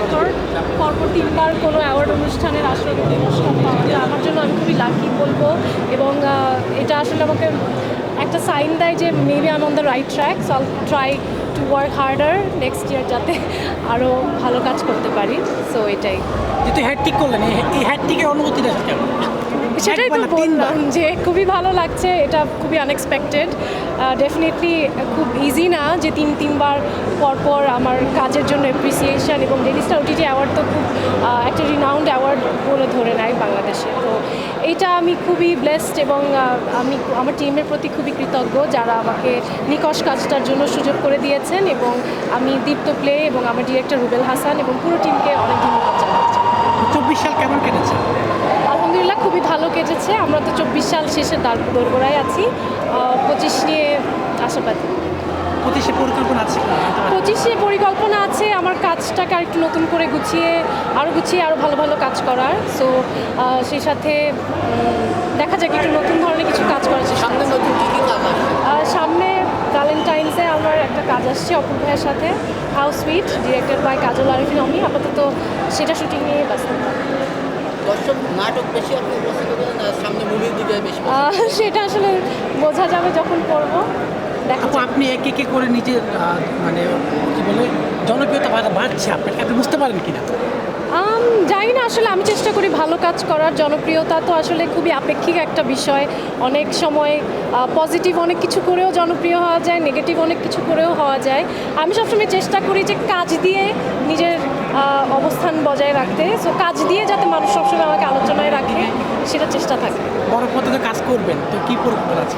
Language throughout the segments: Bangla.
বছর পরপর 3বার কোনো অ্যাওয়ার্ড অনুষ্ঠানের আসলে পুরস্কার পাওয়া যায় আমার জন্য আমি খুবই লাকি বলবো এবং এটা আসলে আমাকে একটা সাইন দেয় যে maybe I am on the right track so I try to work harder next year যাতে আরও ভালো কাজ করতে পারি সো এটাই যেহেতু হ্যাটট্রিক করলেন এই হ্যাটট্রিকের অনুভূতিটা কেমন? সেটাই তো বললাম যে খুবই ভালো লাগছে এটা খুবই আনএক্সপেক্টেড ডেফিনেটলি খুব ইজি না যে তিনবার পরপর আমার কাজের জন্য অ্যাপ্রিসিয়েশন এবং ডেইলি স্টার ওটিটি অ্যাওয়ার্ড তো খুব একটা রিনাউন্ড অ্যাওয়ার্ড বলে ধরে নেয় বাংলাদেশে তো এইটা আমি খুবই ব্লেসড এবং আমি আমার টিমের প্রতি খুবই কৃতজ্ঞ যারা আমাকে নিকশ কাজটার জন্য সুযোগ করে দিয়েছেন এবং আমি দীপ্ত প্লে এবং আমার ডিরেক্টর রুবেল হাসান এবং পুরো টিমকে অনেক ধন্যবাদ জানাচ্ছি 24 সাল কেমন কেটেছে? আলহামদুলিল্লাহ খুবই ভালো কেটেছে আমরা তো 24 সাল শেষে দোরগোড়ায় আছি 25 নিয়ে আশাবাদী 25-এ পরিকল্পনা আছে কিনা? 25-এ পরিকল্পনা আছে আমার কাজটাকে আর একটু নতুন করে গুছিয়ে আরও ভালো ভালো কাজ করার সো সেই সাথে দেখা যাক একটু নতুন ধরনের কিছু কাজ করার চেষ্টা সামনে নতুন কী কী কাজ আসছে? সামনে ভ্যালেন্টাইন্সে আমার একটা কাজ আসছে অপুর ভাইয়ের সাথে হাউস সুইট ডিরেক্টেড বাই কাজল আরিফিন আমি আপাতত সেটা শুটিং নিয়ে ব্যস্ত দর্শক নাটক বেশি আপনি পছন্দ করেন না সামনে মুভির দিকে বেশি পছন্দ করেন? সেটা আসলে বোঝা যাবে যখন পড়বো দেখা আপু আপনি একে করে নিজের মানে কি বলে জনপ্রিয়তা বাড়ছে আপনি বুঝতে পারেন কিনা? জানি না আসলে আমি চেষ্টা করি ভালো কাজ করার জনপ্রিয়তা তো আসলে খুবই আপেক্ষিক একটা বিষয় অনেক সময় পজিটিভ অনেক কিছু করেও জনপ্রিয় হওয়া যায় নেগেটিভ অনেক কিছু করেও হওয়া যায় আমি সবসময় চেষ্টা করি যে কাজ দিয়ে নিজের অবস্থান বজায় রাখতে সো কাজ দিয়ে যাতে মানুষ সবসময় আমাকে আলোচনায় রাখে সেটা চেষ্টা থাকে বড় পদ্ধতিতে কাজ করবেন তো কি পরিকল্পনা আছে?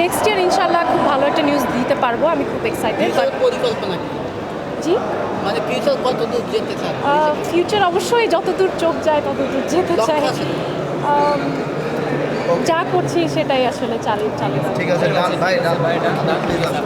নেক্সট ইয়ার ইনশাল্লাহ খুব ভালো একটা নিউজ দিতে পারবো আমি খুব এক্সাইটেড ফিউচার পরিকল্পনা কি? জি মানে ফিউচার কত দূর যেতে চান? ফিউচার অবশ্যই যতদূর চোখ যায় ততদূর যেতে চাই লক্ষ্য আছে? যা করছি সেটাই আসলে চালিয়ে ঠিক আছে, ডান ভাই, ডান ভাই, ডান, ডান, please, ডান।